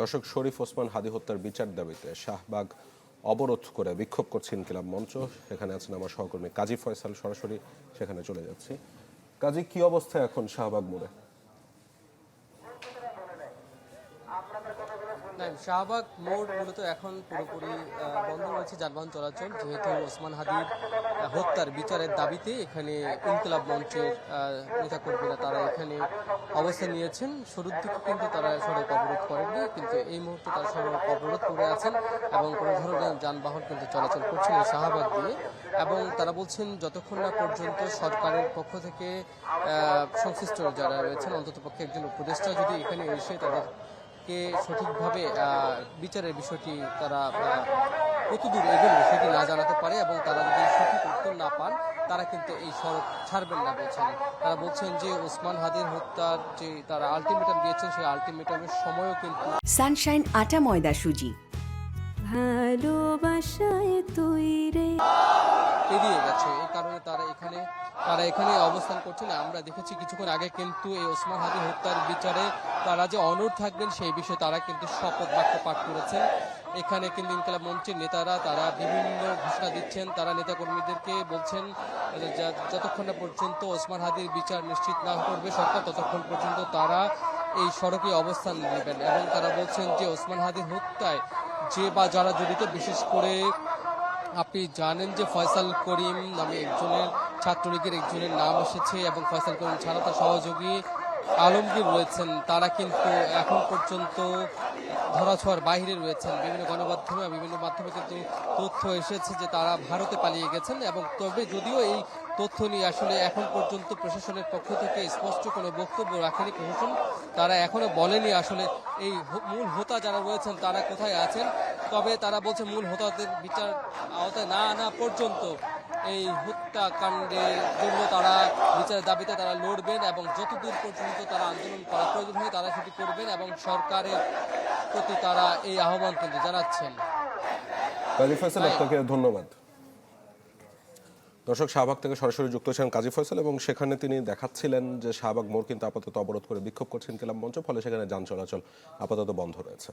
দর্শক, শরীফ ওসমান হাদী হত্যার বিচার দাবিতে শাহবাগ অবরোধ করে বিক্ষোভ করছে ইনকিলাব মঞ্চ। সেখানে আছেন আমার সহকর্মী কাজী ফয়সাল, সরাসরি সেখানে চলে যাচ্ছি। কাজী, কি অবস্থা এখন শাহবাগ মোড়ে? শাহবাগ মোড় মূলত এখন পুরোপুরি বন্ধ রয়েছে যানবাহন চলাচল, যেহেতু ওসমান হাদীর হত্যার বিচারের দাবিতে এখানে ইনকিলাব মঞ্চের নেতাকর্মীরা তারা এখানে অবস্থান নিয়েছেন। শুরুর দিকে কিন্তু তারা সড়ক অবরোধ করেননি, কিন্তু এই মুহূর্তে তারা সড়ক অবরোধ করে আছেন এবং কোনো ধরনের যানবাহন কিন্তু চলাচল করছে না শাহবাগ দিয়ে। এবং তারা বলছেন যতক্ষণ না পর্যন্ত সরকারের পক্ষ থেকে সংশ্লিষ্ট যারা রয়েছেন, অন্ততপক্ষে একজন উপদেষ্টা যদি এখানে এসে তাদের সঠিকভাবে বিচারের বিষয়টি তারা কতদূর এগোবে সেটি না জানাতে পারে এবং তারা যদি সঠিক উত্তর না পান তারা কিন্তু এই সড়ক ছাড়বেন না বলছেন। তারা বলছেন যে ওসমান হাদীর হত্যার যে তারা আলটিমেটাম দিয়েছেন সেই আলটিমেটামের সময়ও কিন্তু সানশাইন আটা ময়দা সুজি ভালোবাসায় তৈরি এড়িয়ে গেছে। এই কারণে তারা এখানে অবস্থান করছেন। আমরা দেখেছি কিছুক্ষণ আগে কিন্তু এই ওসমান হাদী হত্যার বিচারে তারা যে অনড় থাকবেন সেই বিষয়ে তারা কিন্তু শপথ বাক্য পাঠ করেছেন। এখানে কিন্তু ইনকিলাব মঞ্চের নেতারা তারা বিভিন্ন ঘোষণা দিচ্ছেন। তারা নেতাকর্মীদেরকে বলছেন যতক্ষণ না পর্যন্ত ওসমান হাদীর বিচার নিশ্চিত না করবে সরকার, ততক্ষণ পর্যন্ত তারা এই সড়কে অবস্থান নেবেন। এবং তারা বলছেন যে ওসমান হাদীর হত্যায় যে বা যারা জড়িত, বিশেষ করে আপনি জানেন যে ফয়সাল করিম নামে একজনের ছাত্রলীগের একজনের নাম এসেছে এবং ফয়সাল করিম ছাড়া তার সহযোগী আলমগীর রয়েছেন, তারা কিন্তু এখন পর্যন্ত ধরাছোঁয়ার বাইরে রয়েছেন। বিভিন্ন গণমাধ্যমে বিভিন্ন মাধ্যমে কিন্তু তথ্য এসেছে যে তারা ভারতে পালিয়ে গেছেন। এবং তবে যদিও এই তথ্য নিয়ে আসলে এখন পর্যন্ত প্রশাসনের পক্ষ থেকে স্পষ্ট কোনো বক্তব্য রাখেনি প্রশাসন। তারা এখনো বলেনি আসলে এই মূল হোতা যারা রয়েছেন তারা কোথায় আছেন। তবে তারা বলছে মূল হোতাদের বিচার আওতায় না আনা পর্যন্ত এই হত্যাকাণ্ডের জন্য তারা বিচারের দাবিতে তারা লড়বেন এবং যতদূর পর্যন্ত তারা আন্দোলন করা প্রয়োজন হয় তারা সেটি করবেন এবং সরকারের প্রতি তারা এই আহ্বান কিন্তু জানাচ্ছেন। কাজী ফয়সাল, আপনাকে ধন্যবাদ। দর্শক, শাহবাগ থেকে সরাসরি যুক্ত ছিলেন কাজী ফয়সাল এবং সেখানে তিনি দেখাচ্ছিলেন যে শাহবাগ মোড় কিন্তু আপাতত অবরোধ করে বিক্ষোভ করছেন ইনকিলাব মঞ্চ, ফলে সেখানে যান চলাচল আপাতত বন্ধ রয়েছে।